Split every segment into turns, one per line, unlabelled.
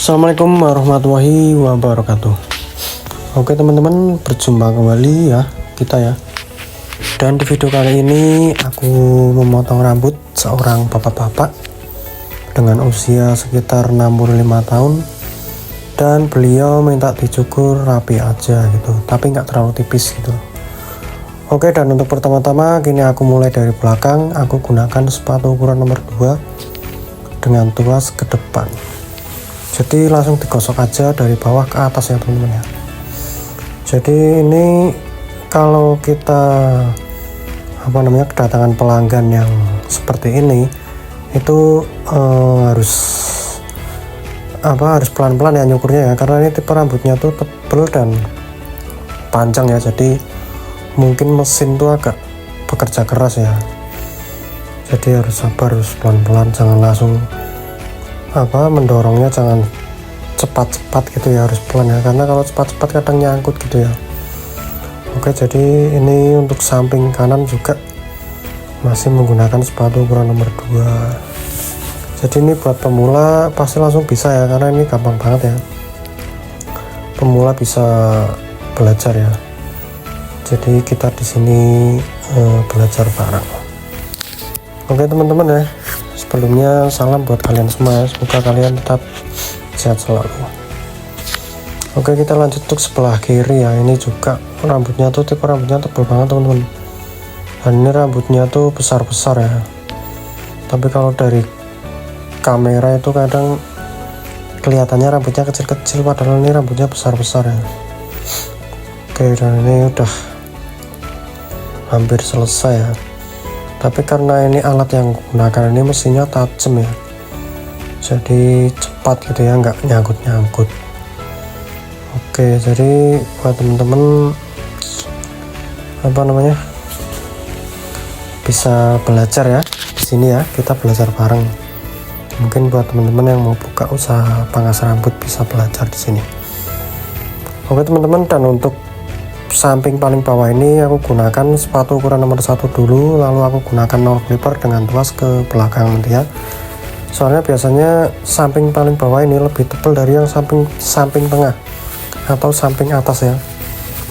Assalamualaikum warahmatullahi wabarakatuh. Oke teman-teman, berjumpa kembali ya kita ya. Dan di video kali ini aku memotong rambut seorang bapak-bapak dengan usia sekitar 65 tahun. Dan beliau minta dicukur rapi aja gitu, tapi nggak terlalu tipis gitu. Oke, dan untuk pertama-tama gini, aku mulai dari belakang. Aku gunakan sepatu ukuran nomor 2 dengan tuas ke depan. Jadi langsung digosok aja dari bawah ke atas ya teman-teman ya. Jadi ini kalau kita kedatangan pelanggan yang seperti ini itu harus pelan-pelan ya nyukurnya ya, karena ini tipe rambutnya tuh tebel dan panjang ya. Jadi mungkin mesin tuh agak bekerja keras ya. Jadi harus sabar, harus pelan-pelan, jangan langsung mendorongnya, jangan cepat-cepat gitu ya, harus pelan ya, karena kalau cepat-cepat kadang nyangkut gitu ya. Oke, jadi ini untuk samping kanan juga masih menggunakan sepatu ukuran nomor 2. Jadi ini buat pemula pasti langsung bisa ya, karena ini gampang banget ya, pemula bisa belajar ya. Jadi kita di sini belajar bareng. Oke teman-teman ya, sebelumnya salam buat kalian semua ya, semoga kalian tetap sehat selalu. Oke, kita lanjut untuk sebelah kiri ya. Ini juga rambutnya tuh tipe rambutnya tebal banget teman-teman, dan ini rambutnya tuh besar-besar ya, tapi kalau dari kamera itu kadang kelihatannya rambutnya kecil-kecil, padahal ini rambutnya besar-besar ya. Oke, dan ini udah hampir selesai ya, tapi karena ini alat yang gunakan ini mesinnya tajam ya, jadi cepat gitu ya, nggak nyangkut-nyangkut. Oke, jadi buat temen-temen bisa belajar ya di sini ya, kita belajar bareng. Mungkin buat teman-teman yang mau buka usaha pangkas rambut bisa belajar di sini. Oke teman-teman, dan untuk samping paling bawah ini aku gunakan sepatu ukuran nomor 1 dulu, lalu aku gunakan nol clipper dengan tuas ke belakang nanti ya. Soalnya biasanya samping paling bawah ini lebih tebal dari yang samping tengah atau samping atas ya.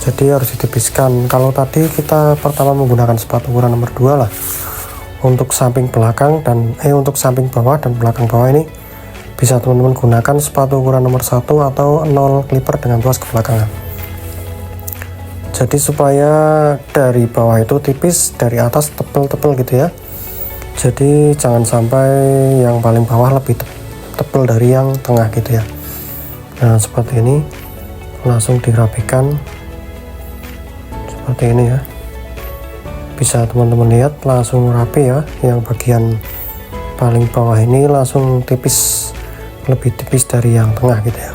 Jadi harus ditipiskan. Kalau tadi kita pertama menggunakan sepatu ukuran nomor 2 lah untuk samping belakang dan untuk samping bawah dan belakang bawah, ini bisa teman-teman gunakan sepatu ukuran nomor 1 atau nol clipper dengan tuas ke belakang. Jadi supaya dari bawah itu tipis, dari atas tebal-tebal gitu ya. Jadi jangan sampai yang paling bawah lebih tebal dari yang tengah gitu ya. Nah seperti ini, langsung dirapikan seperti ini ya. Bisa teman-teman lihat langsung rapi ya, yang bagian paling bawah ini langsung tipis, lebih tipis dari yang tengah gitu ya.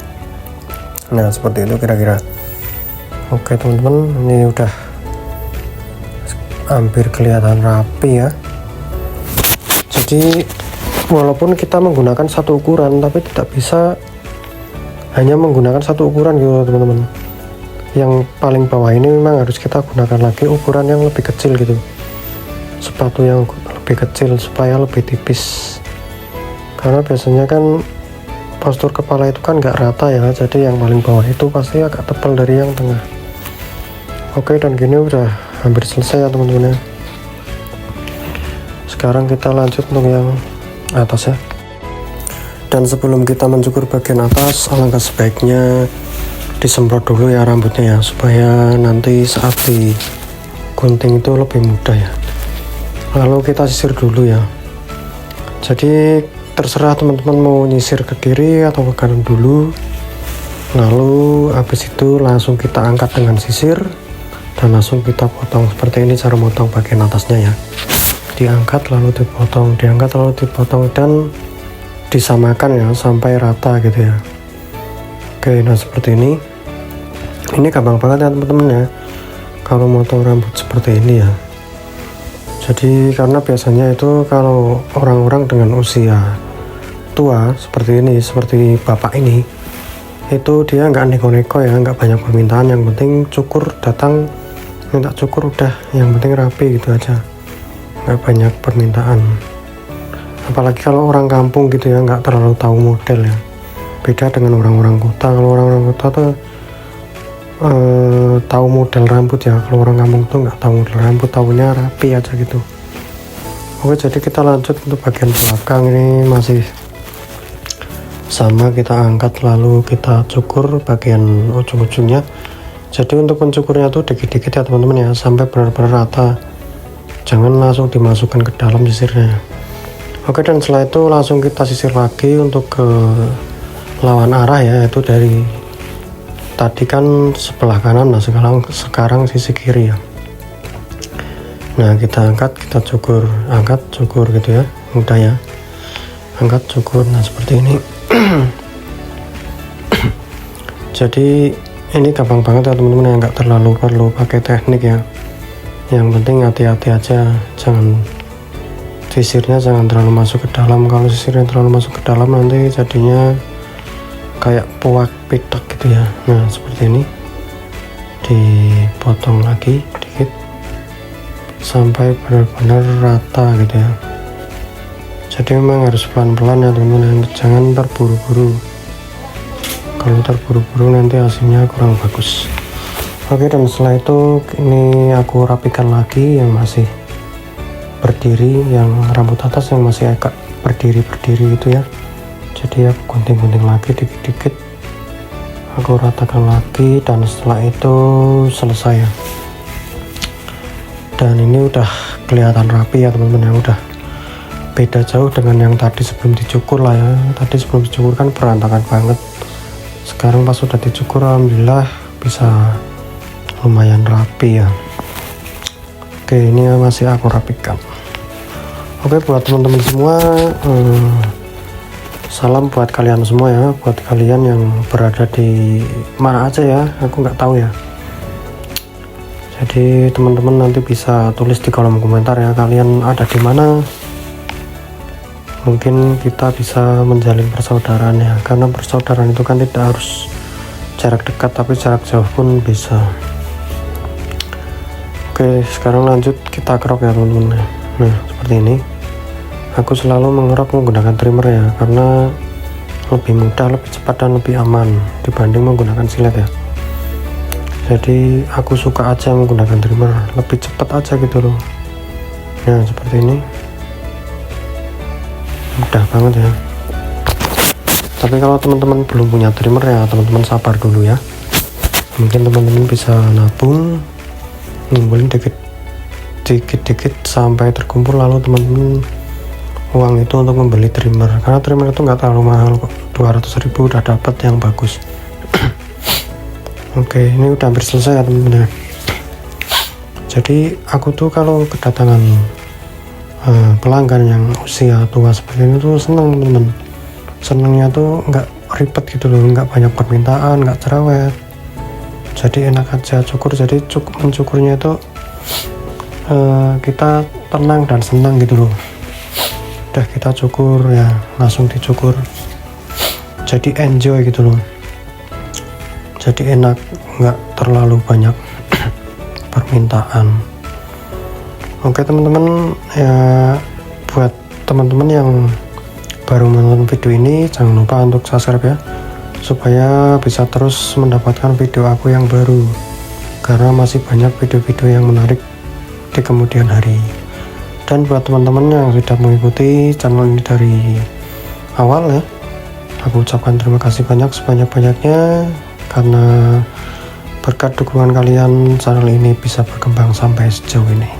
Nah seperti itu kira-kira. Oke teman-teman, ini udah hampir kelihatan rapi ya. Jadi walaupun kita menggunakan satu ukuran, tapi tidak bisa hanya menggunakan satu ukuran gitu teman-teman. Yang paling bawah ini memang harus kita gunakan lagi ukuran yang lebih kecil gitu, sepatu yang lebih kecil supaya lebih tipis, karena biasanya kan postur kepala itu kan nggak rata ya. Jadi yang paling bawah itu pasti agak tebal dari yang tengah. Oke, dan gini udah hampir selesai ya teman-teman ya. Sekarang kita lanjut untuk yang atas ya. Dan sebelum kita mencukur bagian atas, alangkah sebaiknya disemprot dulu ya rambutnya ya, supaya nanti saat digunting itu lebih mudah ya. Lalu kita sisir dulu ya. Jadi terserah teman-teman mau nyisir ke kiri atau ke kanan dulu. Lalu habis itu langsung kita angkat dengan sisir dan langsung kita potong. Seperti ini cara motong bagian atasnya ya. Diangkat lalu dipotong, diangkat lalu dipotong, dan disamakan ya sampai rata gitu ya. Oke, nah seperti ini. Ini gampang banget ya teman-teman ya, kalau motong rambut seperti ini ya. Jadi karena biasanya itu kalau orang-orang dengan usia tua seperti ini, seperti bapak ini, itu dia nggak neko-neko ya, nggak banyak permintaan, yang penting cukur datang minta cukur udah, yang penting rapi gitu aja, nggak banyak permintaan. Apalagi kalau orang kampung gitu ya, nggak terlalu tahu model ya, Beda dengan orang-orang kota. Kalau orang-orang kota tuh tahu model rambut ya. Kalau orang kampung tuh nggak tahu model rambut, tahunya rapi aja gitu. Oke, jadi kita lanjut untuk bagian belakang. Ini masih sama, kita angkat lalu kita cukur bagian ujung-ujungnya. Jadi untuk mencukurnya tuh dikit-dikit ya teman-teman ya, sampai benar-benar rata, jangan langsung dimasukkan ke dalam sisirnya. Oke, dan setelah itu langsung kita sisir lagi untuk ke lawan arah ya, itu dari tadi kan sebelah kanan, nah sekarang sisi kiri ya. Nah, kita angkat, kita cukur, angkat, cukur gitu ya, mudah ya, angkat, cukur. Nah, seperti ini. Jadi ini gampang banget ya teman-teman ya, nggak terlalu perlu pakai teknik ya. Yang penting hati-hati aja, jangan sisirnya jangan terlalu masuk ke dalam. Kalau sisirnya terlalu masuk ke dalam nanti jadinya kayak puak pitak gitu ya. Nah, seperti ini, dipotong lagi dikit sampai benar-benar rata gitu ya. Jadi memang harus pelan-pelan ya teman-teman, jangan terburu-buru. Kalau terburu-buru nanti hasilnya kurang bagus. Oke, dan setelah itu ini aku rapikan lagi yang masih berdiri, yang rambut atas yang masih agak berdiri gitu ya. Jadi aku gunting-gunting lagi dikit-dikit, aku ratakan lagi, dan setelah itu selesai ya. Dan ini udah kelihatan rapi ya teman-teman ya, udah beda jauh dengan yang tadi sebelum dicukur lah ya. Tadi sebelum dicukur kan berantakan banget, sekarang pas sudah dicukur alhamdulillah bisa lumayan rapi ya. Oke, ini masih aku rapikan. Oke, buat teman-teman semua, salam buat kalian semua ya, buat kalian yang berada di mana aja ya, aku nggak tahu ya. Jadi teman-teman nanti bisa tulis di kolom komentar ya, kalian ada di mana. Mungkin kita bisa menjalin persaudaraan ya, karena persaudaraan itu kan tidak harus jarak dekat, tapi jarak jauh pun bisa. Oke, sekarang lanjut kita kerok ya teman-teman. Nah, seperti ini. Aku selalu mengerok menggunakan trimmer ya, karena lebih mudah, lebih cepat, dan lebih aman dibanding menggunakan silet ya. Jadi aku suka aja menggunakan trimmer, lebih cepat aja gitu loh. Nah, seperti ini, mudah banget ya. Tapi kalau teman-teman belum punya trimmer ya, teman-teman sabar dulu ya. Mungkin teman-teman bisa nabung, ngumpulin dikit-dikit sampai terkumpul, lalu teman-teman uang itu untuk membeli trimmer, karena trimmer itu nggak terlalu mahal kok, 200.000 udah dapat yang bagus. Oke, ini udah hampir selesai ya teman-teman ya. Jadi aku tuh kalau kedatangan pelanggan yang usia tua seperti ini tuh seneng teman-teman. Senengnya tuh nggak ribet gitu loh, nggak banyak permintaan, nggak cerewet, jadi enak aja cukur. Jadi mencukurnya itu kita tenang dan senang gitu loh. Udah kita cukur ya, langsung dicukur, jadi enjoy gitu loh, jadi enak, nggak terlalu banyak permintaan. Oke teman-teman ya, buat teman-teman yang baru menonton video ini, jangan lupa untuk subscribe ya, supaya bisa terus mendapatkan video aku yang baru, karena masih banyak video-video yang menarik di kemudian hari. Dan buat teman-teman yang sudah mengikuti channel ini dari awal ya, aku ucapkan terima kasih banyak, sebanyak-banyaknya, karena berkat dukungan kalian channel ini bisa berkembang sampai sejauh ini.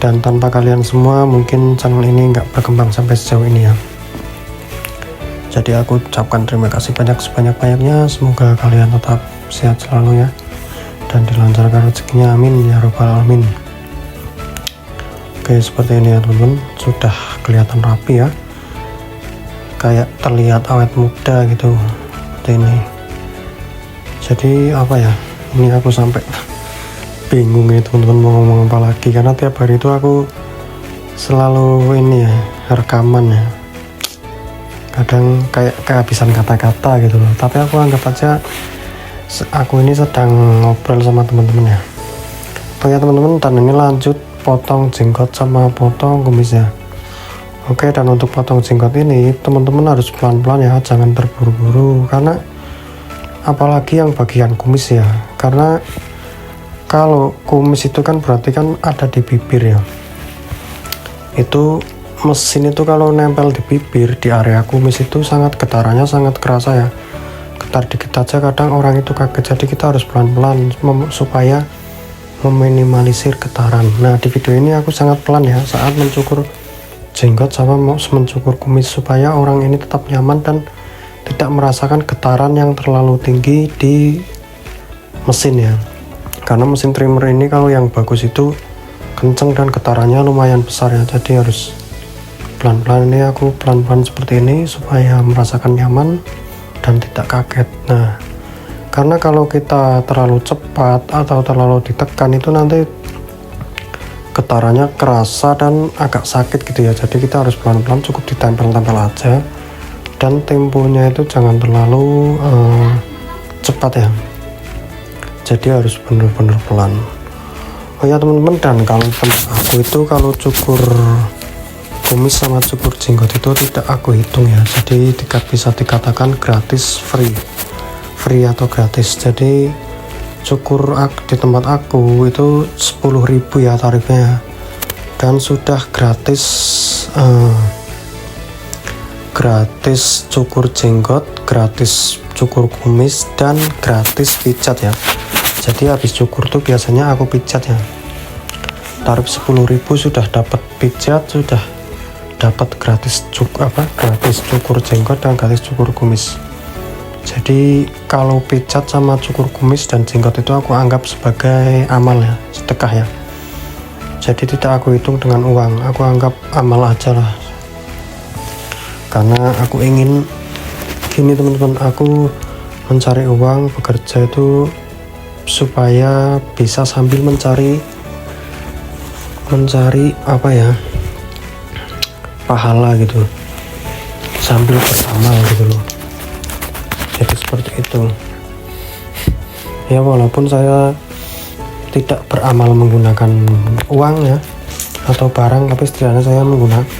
Dan tanpa kalian semua mungkin channel ini nggak berkembang sampai sejauh ini ya. Jadi aku ucapkan terima kasih banyak, sebanyak-banyaknya. Semoga kalian tetap sehat selalu ya, dan dilancarkan rezekinya, amin ya robbal alamin. Oke, seperti ini ya teman-teman, sudah kelihatan rapi ya, kayak terlihat awet muda gitu, seperti ini. Jadi apa ya, ini aku sampai bingung ya teman-teman mau ngomong apa lagi, karena tiap hari itu aku selalu ini ya, rekaman ya, kadang kayak kehabisan kata-kata gitu loh. Tapi aku anggap aja aku ini sedang ngobrol sama teman-teman ya. Oh ya teman-teman, dan ini lanjut potong jenggot sama potong kumis ya. Oke, dan untuk potong jenggot ini teman-teman harus pelan-pelan ya, jangan terburu-buru, karena apalagi yang bagian kumis ya, karena kalau kumis itu kan berarti kan ada di bibir ya, itu mesin itu kalau nempel di bibir di area kumis itu getarannya sangat kerasa ya, getar dikit aja kadang orang itu kaget. Jadi kita harus pelan-pelan supaya meminimalisir getaran. Nah di video ini aku sangat pelan ya saat mencukur jenggot sama mencukur kumis, supaya orang ini tetap nyaman dan tidak merasakan getaran yang terlalu tinggi di mesin ya, karena mesin trimmer ini kalau yang bagus itu kenceng dan getarannya lumayan besar ya. Jadi harus pelan-pelan, ini aku pelan-pelan seperti ini supaya merasakan nyaman dan tidak kaget. Nah karena kalau kita terlalu cepat atau terlalu ditekan itu nanti getarannya kerasa dan agak sakit gitu ya. Jadi kita harus pelan-pelan, cukup ditempel-tempel aja, dan temponya itu jangan terlalu cepat ya, jadi harus bener-bener pelan. Oh ya teman-teman, dan kalau tempat aku itu kalau cukur kumis sama cukur jenggot itu tidak aku hitung ya, jadi bisa dikatakan gratis, free atau gratis. Jadi cukur di tempat aku itu 10.000 ya tarifnya, dan sudah gratis gratis cukur jenggot, gratis cukur kumis, dan gratis pijat ya. Jadi habis cukur tuh biasanya aku pijat ya, tarif 10.000 sudah dapat pijat, sudah dapat gratis cukur jenggot dan gratis cukur kumis. Jadi kalau pijat sama cukur kumis dan jenggot itu aku anggap sebagai amal ya, sedekah ya. Jadi tidak aku hitung dengan uang, aku anggap amal aja lah, karena aku ingin gini teman-teman, aku mencari uang, bekerja itu supaya bisa sambil mencari apa ya, pahala gitu, sambil beramal gitu loh. Jadi seperti itu ya, walaupun saya tidak beramal menggunakan uang ya atau barang, tapi setidaknya saya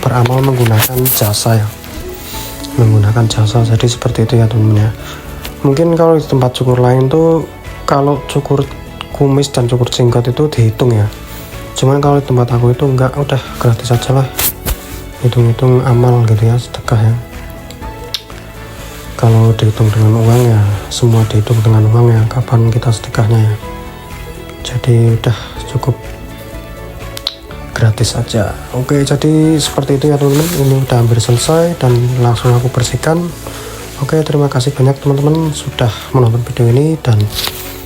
beramal menggunakan jasa ya, menggunakan jasa. Jadi seperti itu ya teman-teman ya. Mungkin kalau di tempat cukur lain tuh kalau cukur kumis dan cukur jenggot itu dihitung ya, cuman kalau di tempat aku itu enggak, udah gratis aja lah, hitung-hitung amal gitu ya, sedekah ya. Kalau dihitung dengan uang ya semua dihitung dengan uang ya, kapan kita sedekahnya ya. Jadi udah cukup gratis aja. Oke, jadi seperti itu ya teman-teman, ini udah hampir selesai dan langsung aku bersihkan. Oke, terima kasih banyak teman-teman sudah menonton video ini, dan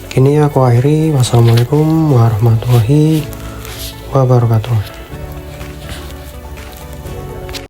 kini aku akhiri. Wassalamualaikum warahmatullahi wabarakatuh.